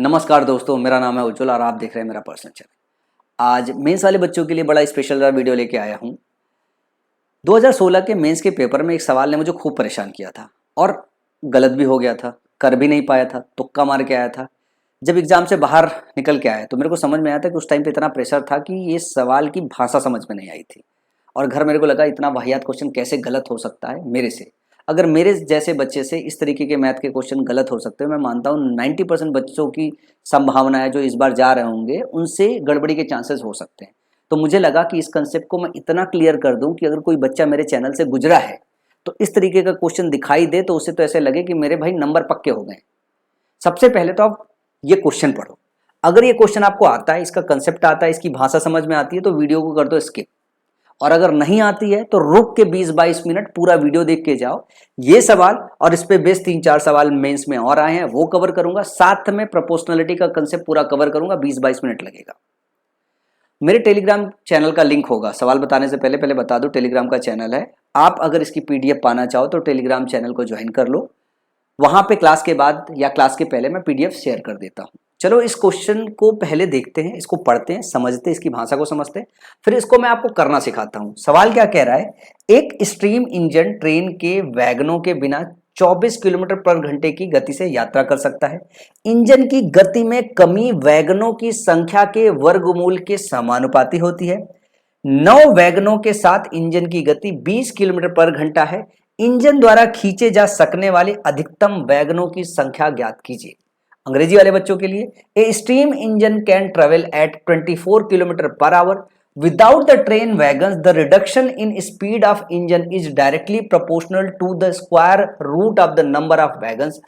नमस्कार दोस्तों, मेरा नाम है उज्जवल और आप देख रहे हैं मेरा पर्सनल चैनल। आज मेंस वाले बच्चों के लिए बड़ा स्पेशल वीडियो लेके आया हूं। 2016 के मेंस के पेपर में एक सवाल ने मुझे खूब परेशान किया था और गलत भी हो गया था, कर भी नहीं पाया था, तुक्का मार के आया था। जब एग्जाम से बाहर निकल के आया तो मेरे को समझ में आया था कि उस टाइम पे इतना प्रेशर था कि ये सवाल की भाषा समझ में नहीं आई थी और घर मेरे को लगा इतना वाहियात क्वेश्चन कैसे गलत हो सकता है मेरे से। अगर मेरे जैसे बच्चे से इस तरीके के मैथ के क्वेश्चन गलत हो सकते हैं, मैं मानता हूँ 90% बच्चों की संभावना है जो इस बार जा रहे होंगे उनसे गड़बड़ी के चांसेस हो सकते हैं। तो मुझे लगा कि इस कंसेप्ट को मैं इतना क्लियर कर दूं कि अगर कोई बच्चा मेरे चैनल से गुजरा है तो इस तरीके का क्वेश्चन दिखाई दे तो उसे तो ऐसे लगे कि मेरे भाई नंबर पक्के हो गए। सबसे पहले तो आप ये क्वेश्चन पढ़ो। अगर ये क्वेश्चन आपको आता है, इसका कंसेप्ट आता है, इसकी भाषा समझ में आती है तो वीडियो को कर दो स्किप, और अगर नहीं आती है तो रुक के 20-22 मिनट पूरा वीडियो देख के जाओ। ये सवाल और इस पे बेस 3-4 सवाल मेंस में और आए हैं वो कवर करूंगा, साथ में प्रोपोर्शनलिटी का कंसेप्ट पूरा कवर करूंगा। 20-22 मिनट लगेगा। मेरे टेलीग्राम चैनल का लिंक होगा। सवाल बताने से पहले बता दूं, टेलीग्राम का चैनल है। आप अगर इसकी पीडीएफ पाना चाहो तो टेलीग्राम चैनल को ज्वाइन कर लो। वहां पे क्लास के बाद या क्लास के पहले मैं पीडीएफ शेयर कर देता हूं। चलो इस क्वेश्चन को पहले देखते हैं, इसको पढ़ते हैं, समझते हैं, इसकी भाषा को समझते हैं, फिर इसको मैं आपको करना सिखाता हूं। सवाल क्या कह रहा है? एक स्टीम इंजन ट्रेन के वैगनों के बिना 24 किलोमीटर पर घंटे की गति से यात्रा कर सकता है। इंजन की गति में कमी वैगनों की संख्या के वर्गमूल के समानुपाती होती है। 9 वैगनों के साथ इंजन की गति 20 किलोमीटर पर घंटा है। इंजन द्वारा खींचे जा सकने वाले अधिकतम वैगनों की संख्या ज्ञात कीजिए। अंग्रेजी वाले बच्चों के लिए, a steam engine can travel at 24 kilometre per hour without the train wagons. The reduction in speed of engine is directly proportional to the square root of the number of wagons.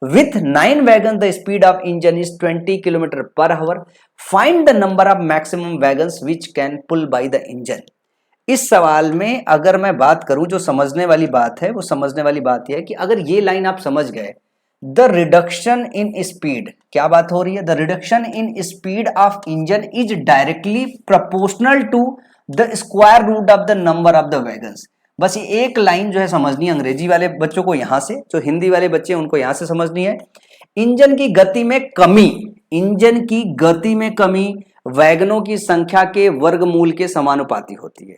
With 9 wagons, the speed of engine is 20 km per hour. Find the number of maximum wagons which can pull by the engine. इस सवाल में अगर मैं बात करूं, जो समझने वाली बात है वो समझने वाली बात यह है कि अगर ये लाइन आप समझ गए, द रिडक्शन इन स्पीड, क्या बात हो रही है? The reduction in speed of engine is directly proportional to the square root of the number of the wagons. बस ये एक लाइन जो है समझनी है अंग्रेजी वाले बच्चों को यहां से, जो हिंदी वाले बच्चे हैं उनको यहां से समझनी है। इंजन की गति में कमी, इंजन की गति में कमी वैगनों की संख्या के वर्गमूल के समानुपाती होती है।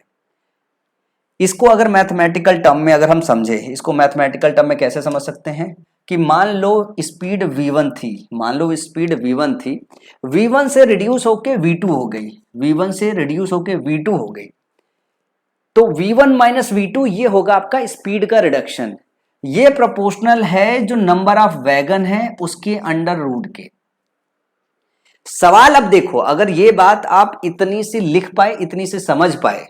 इसको अगर मैथमेटिकल टर्म में अगर हम समझे, इसको मैथमेटिकल टर्म में कैसे समझ सकते हैं कि मान लो स्पीड v1 थी, मान लो स्पीड v1 थी, v1 से रिड्यूस होके v2 हो गई, v1 से रिड्यूस होके v2 हो गई, तो v1 माइनस v2 ये होगा आपका स्पीड का रिडक्शन। ये प्रोपोर्शनल है जो नंबर ऑफ वैगन है उसके अंडर रूट के। सवाल अब देखो, अगर ये बात आप इतनी सी लिख पाए, इतनी सी समझ पाए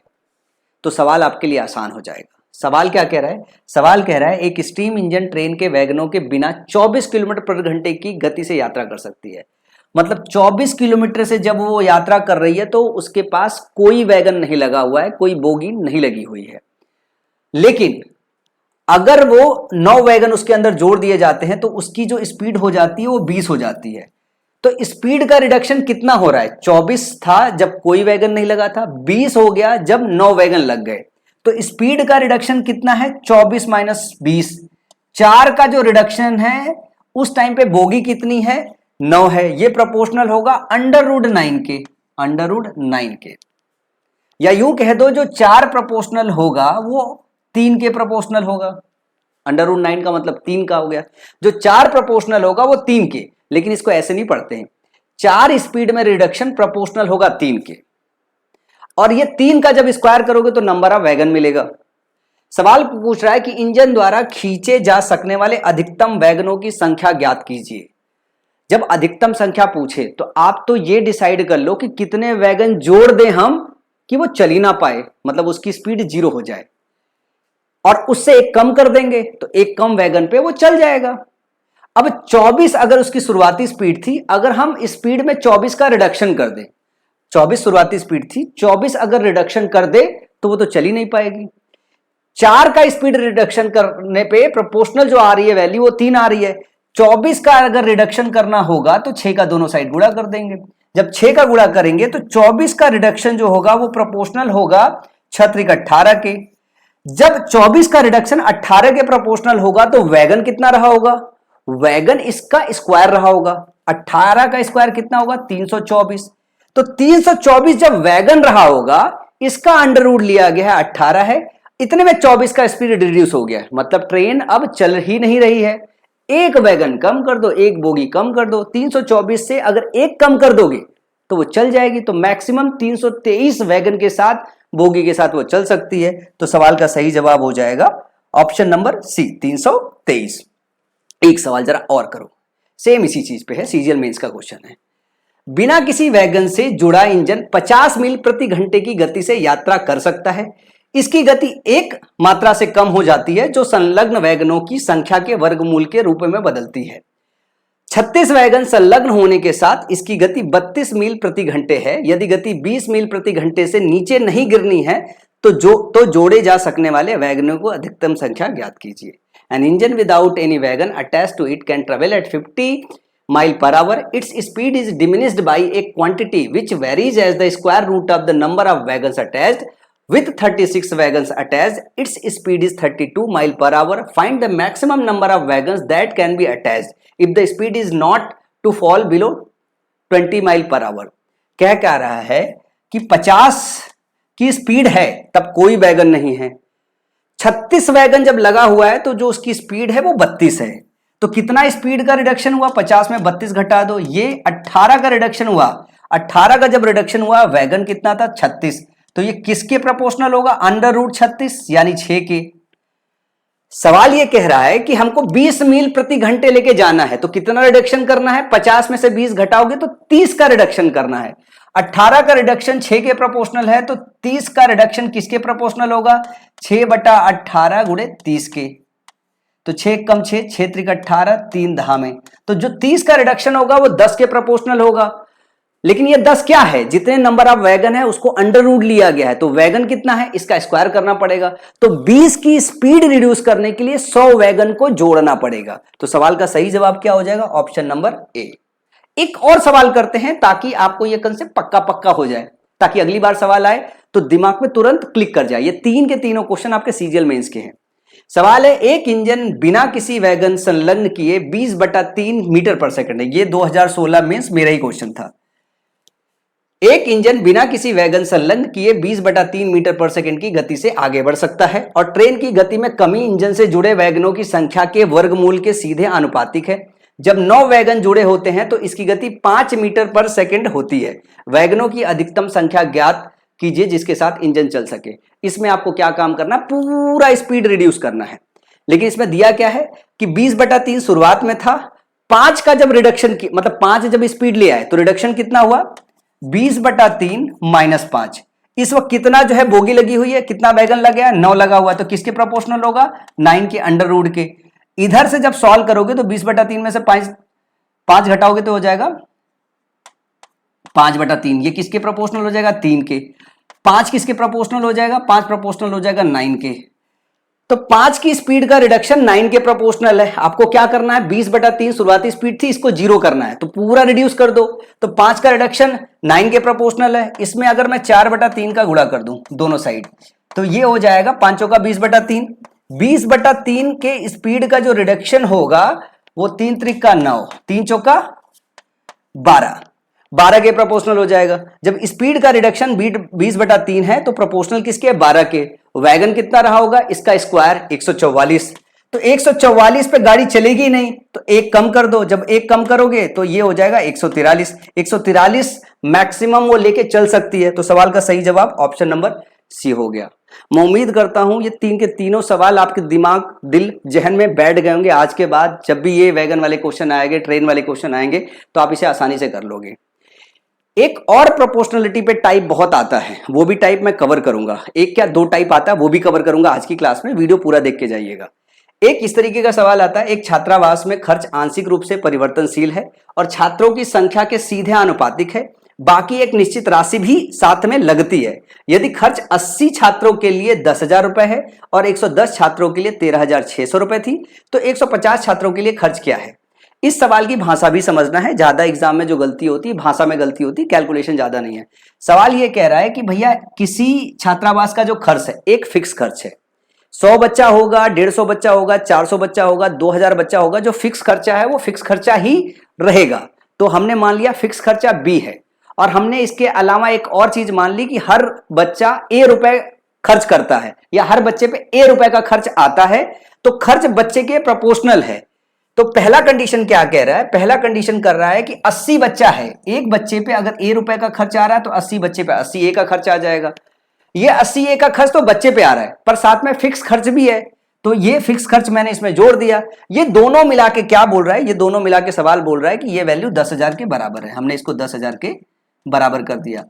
तो सवाल आपके लिए आसान हो जाएगा। सवाल क्या कह रहा है? सवाल कह रहा है एक स्टीम इंजन ट्रेन के वैगनों के बिना 24 किलोमीटर पर घंटे की गति से यात्रा कर सकती है। मतलब 24 किलोमीटर से जब वो यात्रा कर रही है तो उसके पास कोई वैगन नहीं लगा हुआ है, कोई बोगी नहीं लगी हुई है। लेकिन अगर वो 9 वैगन उसके अंदर जोड़ दिए जाते हैं तो उसकी जो स्पीड हो जाती है वो 20 हो जाती है। तो स्पीड का रिडक्शन कितना हो रहा है? 24 था जब कोई वैगन नहीं लगा था, 20 हो गया जब 9 वैगन लग गए। तो स्पीड का रिडक्शन कितना है? 24 माइनस 20। 4 का जो रिडक्शन है उस टाइम पे बोगी कितनी है? 9 है। ये प्रोपोर्शनल होगा अंडर रूट 9 के, अंडर रूट 9 के। या यूं कह दो जो 4 प्रोपोर्शनल होगा वो 3 के प्रोपोर्शनल होगा। अंडर रूट 9 का मतलब 3 का हो गया। जो 4 प्रोपोर्शनल होगा वो 3 के, लेकिन इसको ऐसे नहीं पढ़ते हैं। 4 स्पीड में रिडक्शन प्रोपोर्शनल होगा 3 के, और ये 3 का जब स्क्वायर करोगे तो नंबर ऑफ वैगन मिलेगा। सवाल पूछ रहा है कि इंजन द्वारा खींचे जा सकने वाले अधिकतम वैगनों की संख्या ज्ञात कीजिए। जब अधिकतम संख्या पूछे तो आप तो ये डिसाइड कर लो कि कितने वैगन जोड़ दें हम कि वो चल ही ना पाए, मतलब उसकी स्पीड 0 हो जाए, और उससे एक कम कर देंगे तो एक कम वैगन पे वो चल जाएगा। अब 24 अगर उसकी शुरुआती स्पीड थी, अगर हम स्पीड में 24 का रिडक्शन कर दें, 24 शुरुआती स्पीड थी, 24 अगर रिडक्शन कर दे तो वो तो चल ही नहीं पाएगी। 4 का स्पीड रिडक्शन करने पे प्रोपोर्शनल जो आ रही है वैल्यू वो 3 आ रही है। 24 का अगर रिडक्शन करना होगा तो 6 का दोनों साइड गुणा कर देंगे। जब 6 का गुणा करेंगे तो 24 का रिडक्शन जो होगा वो प्रोपोर्शनल होगा 6 18 के। जब 24 का रिडक्शन 18 के प्रोपोर्शनल होगा तो वैगन कितना रहा होगा? वैगन इसका स्क्वायर रहा होगा। 18 का स्क्वायर कितना होगा 324। तो 324 जब वैगन रहा होगा, इसका अंडर रूट लिया गया है 18 है, इतने में 24 का स्पीड रिड्यूस हो गया, मतलब ट्रेन अब चल ही नहीं रही है। एक वैगन कम कर दो, एक बोगी कम कर दो, 324 से अगर एक कम कर दोगे तो वो चल जाएगी। तो मैक्सिमम 323 वैगन के साथ, बोगी के साथ वो चल सकती है। तो सवाल का सही जवाब हो जाएगा ऑप्शन नंबर सी 323। एक सवाल जरा और करो, सेम इसी चीज पे है, सीजीएल मेंस का क्वेश्चन है। बिना किसी वैगन से जुड़ा इंजन 50 मील प्रति घंटे की गति से यात्रा कर सकता है। इसकी गति एक मात्रा से कम हो जाती है जो संलग्न वैगनों की संख्या के वर्गमूल के रूप में बदलती है। 36 वैगन संलग्न होने के साथ इसकी गति 32 मील प्रति घंटे है। यदि गति 20 मील प्रति घंटे से नीचे नहीं गिरनी है तो जोड़े जा सकने वाले वैगनों को अधिकतम संख्या ज्ञात कीजिए। An engine without any wagon attached to it can travel at 50 mile per hour. Its speed is diminished by a quantity which varies as the square root of the number of wagons attached. With 36 wagons attached, its speed is 32 mile per hour. Find the maximum number of wagons that can be attached if the speed is not to fall below 20 mile per hour. क्या रहा है कि 50 की speed है तब कोई wagon नहीं है, 36 वैगन जब लगा हुआ है तो जो उसकी स्पीड है वो 32 है। तो कितना स्पीड का रिडक्शन हुआ, 50 में 32 घटा दो, ये 18 का रिडक्शन हुआ। 18 का जब रिडक्शन हुआ, वैगन कितना था 36, तो ये किसके प्रोपोर्शनल होगा, अंडर रूट 36 यानी 6 के। सवाल ये कह रहा है कि हमको 20 मील प्रति घंटे लेके जाना है, तो कितना रिडक्शन करना है, 50 में से 20 घटाओगे तो 30 का रिडक्शन करना है। 18 का रिडक्शन 6 के प्रोपोर्शनल है, तो 30 का रिडक्शन किसके प्रोपोर्शनल होगा, 6/18 गुणे 30 के। तो 6 कम 6, 6 त्रिक 18, 3 दहा में, तो जो 30 का रिडक्शन होगा वो 10 के प्रोपोर्शनल होगा। लेकिन ये 10 क्या है, जितने नंबर ऑफ वैगन है उसको अंडर रूट लिया गया है, तो वैगन कितना है इसका स्क्वायर करना पड़ेगा। तो 20 की स्पीड रिड्यूस करने के लिए 100 वैगन को जोड़ना पड़ेगा। तो सवाल का सही जवाब क्या हो जाएगा, ऑप्शन नंबर ए। एक और सवाल करते हैं ताकि आपको यह कंसेप्ट पक्का पक्का हो जाए, ताकि अगली बार सवाल आए तो दिमाग में तुरंत क्लिक कर जाए। ये तीन के तीनों क्वेश्चन आपके सीजीएल मेंस के हैं। सवाल है, एक इंजन बिना किसी वैगन संलग्न किए 20/3 मीटर पर सेकंड है। ये 2016 मेंस मेरा ही क्वेश्चन था। एक इंजन बिना किसी वैगन संलग्न किए 20/3 मीटर पर सेकंड की गति से आगे बढ़ सकता है और ट्रेन की गति में कमी इंजन से जुड़े वैगनों की संख्या के वर्गमूल के सीधे आनुपातिक है। जब 9 वैगन जुड़े होते हैं तो इसकी गति 5 मीटर पर सेकंड होती है। वैगनों की अधिकतम संख्या ज्ञात कीजिए जिसके साथ इंजन चल सके। इसमें आपको क्या काम करना, पूरा स्पीड रिड्यूस करना है। लेकिन इसमें दिया क्या है कि 20/3 शुरुआत में था, 5 का जब रिडक्शन की, मतलब 5 जब स्पीड ले आए तो रिडक्शन कितना हुआ, 20/3 - 5। इस वक्त कितना जो है बोगी लगी हुई है, कितना वैगन लग गया, 9 लगा हुआ है, तो किसके प्रोपोर्शनल होगा, 9 के अंडर रूट के। इधर से जब सॉल्व करोगे तो 20/3 में से 5 घटाओगे तो हो जाएगा 5/3। ये किसके प्रोपोर्शनल हो जाएगा, 3 के। 5 किसके प्रोपोर्शनल हो जाएगा, 5 प्रोपोर्शनल हो जाएगा 9 के। तो 5 की स्पीड का रिडक्शन 9 के प्रोपोर्शनल है। आपको क्या करना है, 20/3 शुरुआती स्पीड थी, इसको 0 करना है, तो पूरा रिड्यूस कर दो। तो 5 का रिडक्शन 9 के प्रोपोर्शनल है। इसमें अगर मैं 4/3 का गुणा कर दूं दोनों साइड, तो ये हो जाएगा 5 का 20/3। 20/3 के स्पीड का जो रिडक्शन होगा वो 3 त्रिक का 9, 3 चौका 12 के प्रोपोर्शनल हो जाएगा। जब स्पीड का रिडक्शन 20/3 है तो प्रोपोर्शनल किसके, 12 के। वैगन कितना रहा होगा, इसका स्क्वायर 144। तो 144 पे गाड़ी चलेगी नहीं, तो एक कम कर दो। जब एक कम करोगे तो ये हो जाएगा 143। 143 मैक्सिमम वो लेके चल सकती है। तो सवाल का सही जवाब ऑप्शन नंबर सी हो गया। मैं उम्मीद करता हूं ये तीन के तीनों सवाल आपके दिमाग, दिल, जहन में बैठ गए होंगे। आज के बाद जब भी ये वैगन वाले क्वेश्चन आएंगे, ट्रेन वाले क्वेश्चन आएंगे, तो आप इसे आसानी से कर लोगे। एक और प्रोपोर्शनलिटी पे टाइप बहुत आता है, वो भी टाइप मैं कवर करूंगा। एक क्या 2 टाइप आता है, वो भी कवर करूंगा आज की क्लास में। वीडियो पूरा देख के जाइएगा। एक इस तरीके का सवाल आता है, एक छात्रावास में खर्च आंशिक रूप से परिवर्तनशील है और छात्रों की संख्या के सीधे आनुपातिक है। बाकी एक निश्चित राशि भी साथ में लगती है। यदि खर्च 80 छात्रों के लिए 10,000 रुपए है और 110 छात्रों के लिए 13,600 रुपए थी, तो 150 छात्रों के लिए खर्च क्या है। इस सवाल की भाषा भी समझना है। ज्यादा एग्जाम में जो गलती होती है भाषा में गलती होती है, कैलकुलेशन ज्यादा नहीं है। सवाल ये कह रहा है कि भैया किसी छात्रावास का जो खर्च है एक फिक्स खर्च है। 100 बच्चा होगा, 150 बच्चा होगा, 400 बच्चा होगा, 2000 बच्चा होगा, जो फिक्स खर्चा है वो फिक्स खर्चा ही रहेगा। तो हमने मान लिया फिक्स खर्चा बी है, और हमने इसके अलावा एक और चीज मान ली कि हर बच्चा ए रुपए खर्च करता है या हर बच्चे पे ए रुपए का खर्च आता है, तो खर्च बच्चे के प्रोपोर्शनल है। तो पहला कंडीशन क्या कह रहा है, पहला कंडीशन कर रहा है कि 80 बच्चा है, एक बच्चे पे अगर ए रुपए का खर्च आ रहा है तो 80 बच्चे पे 80 ए का खर्च आ जाएगा। ये 80 ए का खर्च तो बच्चे पे आ रहा है, पर साथ में फिक्स खर्च भी है, तो ये फिक्स खर्च मैंने इसमें जोड़ दिया। ये दोनों मिला के क्या बोल रहा है, ये दोनों मिला के सवाल बोल रहा है कि ये वैल्यू 10,000 के बराबर है। हमने इसको 10,000 के बराबर कर दिया।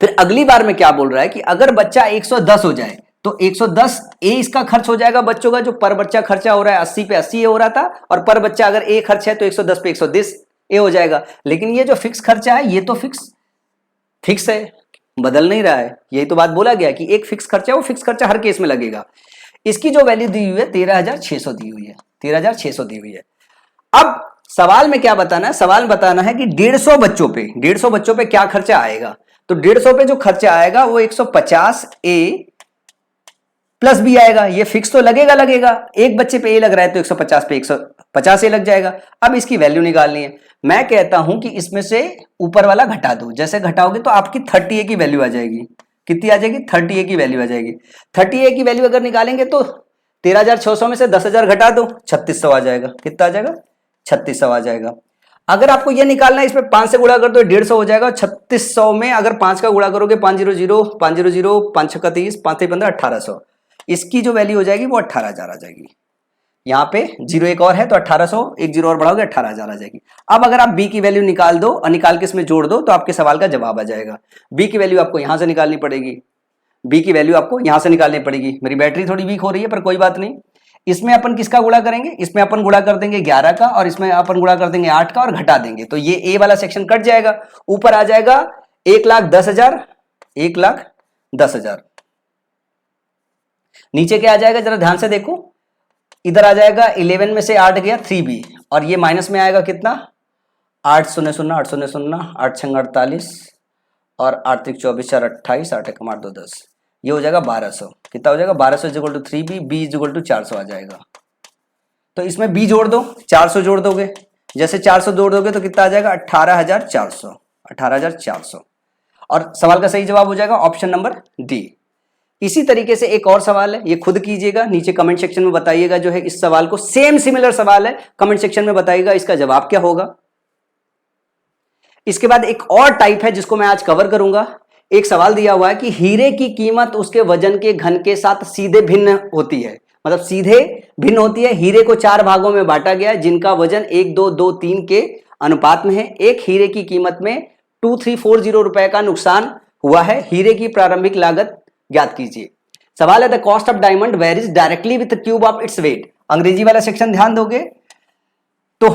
फिर अगली बार में क्या बोल रहा है कि अगर बच्चा 110 हो जाए तो 110 ए इसका खर्च हो जाएगा बच्चों का, जो पर बच्चा खर्चा हो रहा है 80 पे 80 ए हो रहा था, और पर बच्चा अगर ए खर्च है तो 110 पे 110 ए हो जाएगा। लेकिन ये जो फिक्स खर्चा है ये तो फिक्स है, बदल नहीं रहा है। यही तो बात बोला गया कि एक फिक्स खर्चा है, वो फिक्स खर्चा हर केस में लगेगा। इसकी जो वैल्यू दी हुई है 13,600 दी हुई है, 13,600 दी हुई है। अब सवाल में क्या बताना है, सवाल बताना है कि 150 बच्चों पे क्या खर्चा आएगा। तो 150 पे जो खर्चा आएगा वो 150 ए प्लस बी आएगा। ये फिक्स तो लगेगा, एक बच्चे पे ए लग रहा है तो 150 पे 150 ए लग जाएगा। अब इसकी वैल्यू निकालनी है। मैं कहता हूं कि इसमें से ऊपर वाला घटा दो, जैसे घटाओगे तो आपकी 30 ए की वैल्यू आ जाएगी। कितनी आ जाएगी, 30 ए की वैल्यू आ जाएगी। 30 ए की वैल्यू अगर निकालेंगे तो 13,600 में से 10,000 घटा दो, 3600 आ जाएगा। कितना आ जाएगा, 3600 आ जाएगा। अगर आपको यह निकालना है, इसमें 5 से गुणा कर दो 150 हो जाएगा। 3600 में अगर 5 का गुणा करोगे 500, 500, 5 6 30, 5 से 15, 1800। इसकी जो वैल्यू हो जाएगी वो 18,000 आ जाएगी। यहाँ पे जीरो एक और है तो 1800, एक जीरो और बढ़ाओगे 18,000 आ जाएगी। अब अगर आप बी की वैल्यू निकाल दो और निकाल के इसमें जोड़ दो तो आपके सवाल का जवाब आ जाएगा। बी की वैल्यू आपको यहां से निकालनी पड़ेगी, बी की वैल्यू आपको यहां से निकालनी पड़ेगी। मेरी बैटरी थोड़ी वीक हो रही है पर कोई बात नहीं। इसमें अपन किसका गुणा करेंगे, इसमें अपन गुणा कर देंगे 11 का, और इसमें अपन गुणा कर देंगे 8 का और घटा देंगे, तो ये ए वाला सेक्शन कट जाएगा। ऊपर आ जाएगा 1,10,000, 1,10,000। नीचे क्या आ जाएगा, जरा ध्यान से देखो। इधर आ जाएगा 11 में से 8 गया 3b, और ये माइनस में आएगा कितना, 8 0 0 8 0 0 8 6 48 और 8 3 24 4 28 8 1 8 2 10, ये हो जाएगा 1200। कितना हो जाएगा, 1200 equal to 3b, b equal to 400 आ जाएगा। तो इसमें b जोड़ दो, 400 जोड़ दोगे, जैसे 400 जोड़ दोगे तो कितना आ जाएगा 18,400, 18,400। और सवाल का सही जवाब हो जाएगा ऑप्शन नंबर डी। इसी तरीके से एक और सवाल है, ये खुद कीजिएगा, नीचे कमेंट सेक्शन में बताइएगा जो है इस सवाल को, सेम सिमिलर सवाल है, कमेंट सेक्शन में बताइएगा इसका जवाब क्या होगा। इसके बाद एक और टाइप है जिसको मैं आज कवर करूंगा। एक सवाल दिया हुआ है कि हीरे की कीमत उसके वजन के घन के साथ सीधे भिन्न होती है, मतलब सीधे भिन्न होती है। हीरे को 4 भागों में बांटा गया जिनका वजन 1 2 2 3 के अनुपात में है। एक हीरे की कीमत में 2340 रुपए का नुकसान हुआ है। हीरे की प्रारंभिक लागत ज्ञात कीजिए। सवाल है the cost of diamond varies directly with cube of its weight. अंग्रेजी वाला सेक्शन ध्यान दोगे तो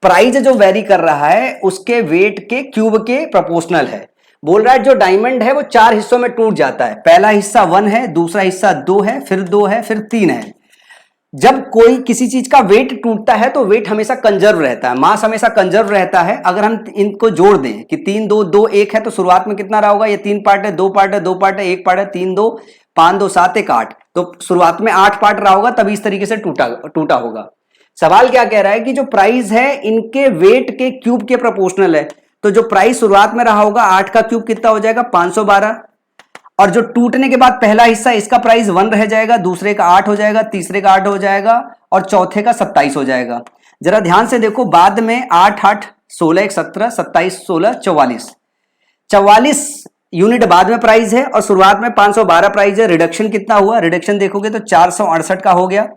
प्राइस जो वेरी कर रहा है उसके वेट के क्यूब के प्रोपोर्शनल है। बोल रहा है जो डायमंड है वो 4 हिस्सों में टूट जाता है। पहला हिस्सा 1 है, दूसरा हिस्सा 2 है, फिर 2 है, फिर 3 है। जब कोई किसी चीज का वेट टूटता है तो वेट हमेशा कंजर्व रहता है, मास हमेशा कंजर्व रहता है। अगर हम इनको जोड़ दें कि 3 2 2 1 है तो शुरुआत में कितना रहा होगा, ये 3 पार्ट है, 2 पार्ट है, 2 पार्ट है, 1 पार्ट है, 3 2 5 2 7 1 8, तो शुरुआत में 8 पार्ट रहा होगा, तभी इस तरीके से टूटा होगा। सवाल क्या कह रहा है कि जो प्राइस है इनके वेट के क्यूब के प्रोपोर्शनल है। तो जो प्राइस शुरुआत में रहा होगा 8 का क्यूब कितना हो जाएगा 512, और जो टूटने के बाद पहला हिस्सा इसका प्राइस 1 रह जाएगा, दूसरे का 8 हो जाएगा, तीसरे का 8 हो जाएगा और चौथे का 27 हो जाएगा। जरा ध्यान से देखो, बाद में 8 8 16 1 17 27 16 44 यूनिट बाद में प्राइस है और शुरुआत में 512 प्राइस है। रिडक्शन कितना हुआ, रिडक्शन देखोगे तो 468 का हो गया।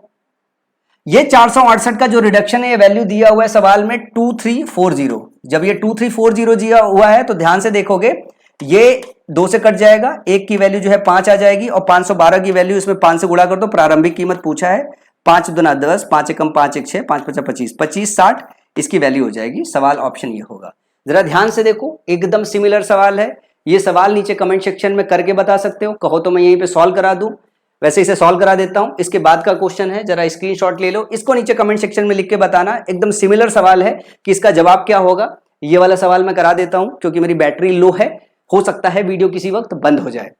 ये 468 का जो रिडक्शन है ये वैल्यू दिया हुआ है सवाल में 2340। जब ये 2340 दिया हुआ है तो ध्यान से देखोगे ये 2 से कट जाएगा, 1 की वैल्यू जो है 5 आ जाएगी और 512 की वैल्यू इसमें 5 से गुणा कर दो। प्रारंभिक कीमत पूछा है 5 दूना 10, 5 एकम 5 1 6, 5 5 25, 25 60 इसकी वैल्यू हो जाएगी। सवाल ऑप्शन ये होगा। जरा ध्यान से देखो, एकदम सिमिलर सवाल है। ये सवाल नीचे कमेंट सेक्शन में करके बता सकते हो, कहो तो मैं यहीं पे सॉल्व करा दूं, वैसे इसे सॉल्व करा देता हूं। इसके बाद का क्वेश्चन है, जरा स्क्रीनशॉट ले लो, इसको नीचे कमेंट सेक्शन में लिख के बताना। एकदम सिमिलर सवाल है कि इसका जवाब क्या होगा। ये वाला सवाल मैं करा देता हूं क्योंकि मेरी बैटरी लो है, हो सकता है वीडियो किसी वक्त बंद हो जाए।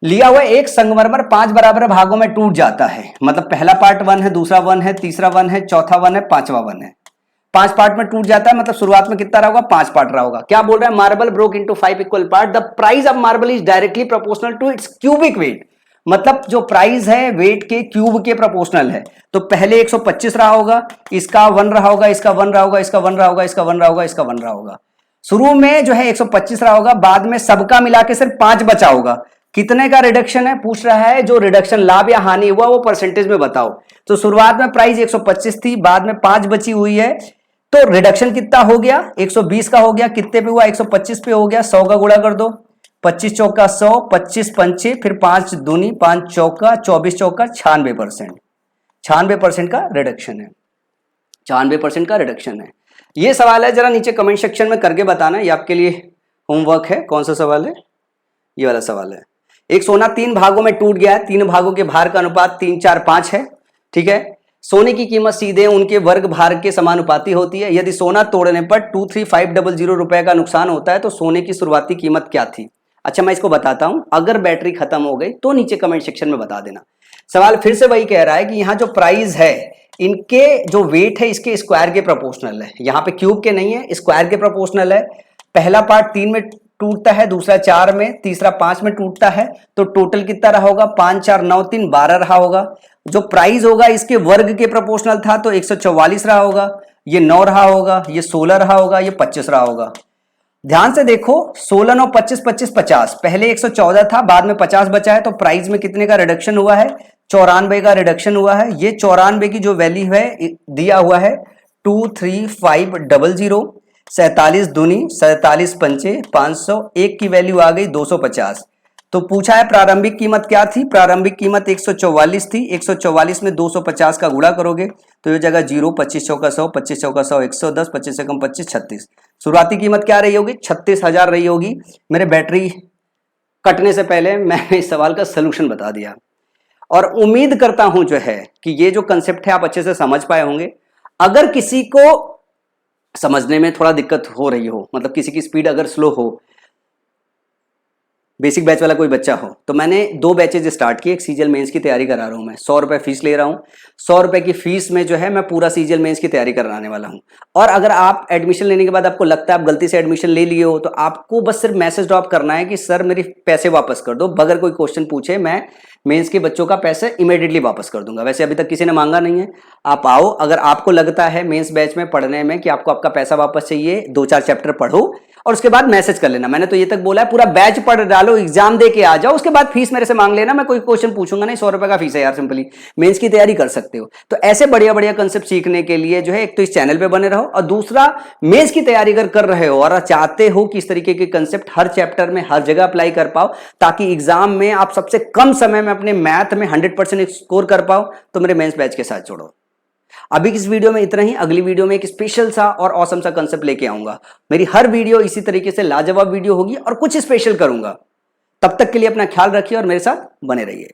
लिया हुआ एक संगमरमर 5 बराबर भागों में टूट जाता है, मतलब पहला पार्ट 1 है, दूसरा 1 है, तीसरा 1 है, चौथा 1 है, पांचवा 1 है। 5 पार्ट में टूट जाता है, मतलब शुरुआत में कितना रहा होगा, 5 पार्ट रहा होगा। क्या बोल रहा है, marble broke into 5 equal part, the price of marble is directly proportional to its cubic weight, मतलब जो प्राइस है वेट के क्यूब के प्रोपोर्शनल है। तो पहले 125 रहा होगा, इसका 1 रहा होगा, इसका 1 रहा होगा, इसका 1 रहा होगा, इसका 1 रहा होगा, इसका 1 रहा होगा। शुरू में जो है 125 रहा होगा, बाद में सबका मिला के सिर्फ 5 बचा होगा। कितने का रिडक्शन है पूछ रहा है, जो रिडक्शन लाभ या हानि हुआ वो परसेंटेज में बताओ। तो शुरुआत में प्राइस 125 थी, बाद में 5 बची हुई है, तो रिडक्शन कितना हो गया, 120 का हो गया। कितने पे हुआ, 125 पे हो गया। 100 का गुणा कर दो, 25 चौका 100, 25 पंचे, फिर 5 दूनी 5 चौका 24 चौका 96%। 96% का रिडक्शन है, 96% का रिडक्शन है। ये सवाल है, जरा नीचे कमेंट सेक्शन में करके बताना, ये आपके लिए होमवर्क है। कौन सा सवाल है, ये वाला सवाल है। एक सोना 3 भागों में टूट गया है, 3 भागों के भार का अनुपात 3, 4, 5 है, ठीक है। सोने की कीमत सीधे उनके वर्ग भार के समानुपाती होती है। यदि सोना तोड़ने पर 23500 रुपए का नुकसान होता है तो सोने की शुरुआती कीमत क्या थी। अच्छा, मैं इसको बताता हूं, अगर बैटरी खत्म हो गई तो नीचे कमेंट सेक्शन में बता देना। सवाल फिर से वही कह रहा है कि यहां जो प्राइस है, इनके जो वेट है इसके स्क्वायर के प्रोपोर्शनल है। यहां पे क्यूब के नहीं है, स्क्वायर के प्रोपोर्शनल है। पहला पार्ट 3 में टूटता है, दूसरा 4 में, तीसरा 5 में टूटता है, तो टोटल कितना रहा होगा, 5, 4, 9, 3, 12 रहा होगा। जो प्राइस होगा इसके वर्ग के प्रोपोर्शनल था तो 144 रहा होगा, ये 9 रहा होगा, ये 16 रहा होगा, ये 25 रहा होगा। ध्यान से देखो, 16, 9, 25, 25, 50, पहले 114 था, बाद में 50 बचा है, तो प्राइस में कितने का रिडक्शन हुआ है, 94 का रिडक्शन हुआ है। ये 94 की जो वैल्यू है दिया हुआ है 23500, 47 दूनी 47 पंचे 500, एक की वैल्यू आ गई 250। तो पूछा है प्रारंभिक कीमत क्या थी, प्रारंभिक कीमत 144 थी। 144 में 250 का गुणा करोगे तो ये जगह 0, 25 चौका 100, 25 चौका 100, 110, 25 से कम 25, 36। शुरुआती कीमत क्या रही होगी, 36,000 रही होगी। मेरे बैटरी कटने से पहले मैंने इस सवाल का सलूशन बता दिया, और उम्मीद करता हूं जो है कि ये जो कंसेप्ट है आप अच्छे से समझ पाए होंगे। अगर किसी को समझने में थोड़ा दिक्कत हो रही हो, मतलब किसी की स्पीड अगर स्लो हो, बेसिक बैच वाला कोई बच्चा हो, तो मैंने 2 बैचेज स्टार्ट किए। एक सीजीएल मेंस की तैयारी करा रहा हूं मैं, 100 रुपए फीस ले रहा हूं। 100 रुपए की फीस में जो है मैं पूरा सीजीएल मेंस की तैयारी कराने वाला हूं। और अगर आप एडमिशन लेने के बाद आपको लगता है आप गलती से एडमिशन ले लिए हो, तो आपको बस सिर्फ मैसेज ड्रॉप करना है कि सर मेरे पैसे वापस कर दो। बगैर कोई क्वेश्चन पूछे मैं मेंस के बच्चों का पैसे इमीडिएटली वापस कर दूंगा। वैसे अभी तक किसी ने मांगा नहीं है। आप आओ, अगर आपको लगता है मेंस बैच में पढ़ने में कि आपको आपका पैसा वापस चाहिए, 2-4 चैप्टर पढ़ो और उसके बाद मैसेज कर लेना। मैंने तो ये तक बोला है पूरा बैच पढ़ डालो, एग्जाम दे के आ जाओ, उसके बाद फीस मेरे से मांग लेना, मैं कोई क्वेश्चन पूछूंगा नहीं। 100 रुपए का फीस है यार, सिंपली मेंस की तैयारी कर सकते हो। तो ऐसे बढ़िया बढ़िया कंसेप्ट सीखने के लिए जो है, एक तो इस चैनल पे बने रहो, और दूसरा मेंस की तैयारी अगर कर रहे हो और चाहते हो कि इस तरीके के कंसेप्ट हर चैप्टर में हर जगह अप्लाई कर पाओ, ताकि एग्जाम में आप सबसे कम समय में अपने मैथ में 100% स्कोर कर पाओ, तो मेरे मेंस बैच के साथ जोड़ो। अभी इस वीडियो में इतना ही। अगली वीडियो में एक स्पेशल सा और ऑसम सा कंसेप्ट लेके आऊंगा। मेरी हर वीडियो इसी तरीके से लाजवाब वीडियो होगी और कुछ स्पेशल करूंगा। तब तक के लिए अपना ख्याल रखिए और मेरे साथ बने रहिए।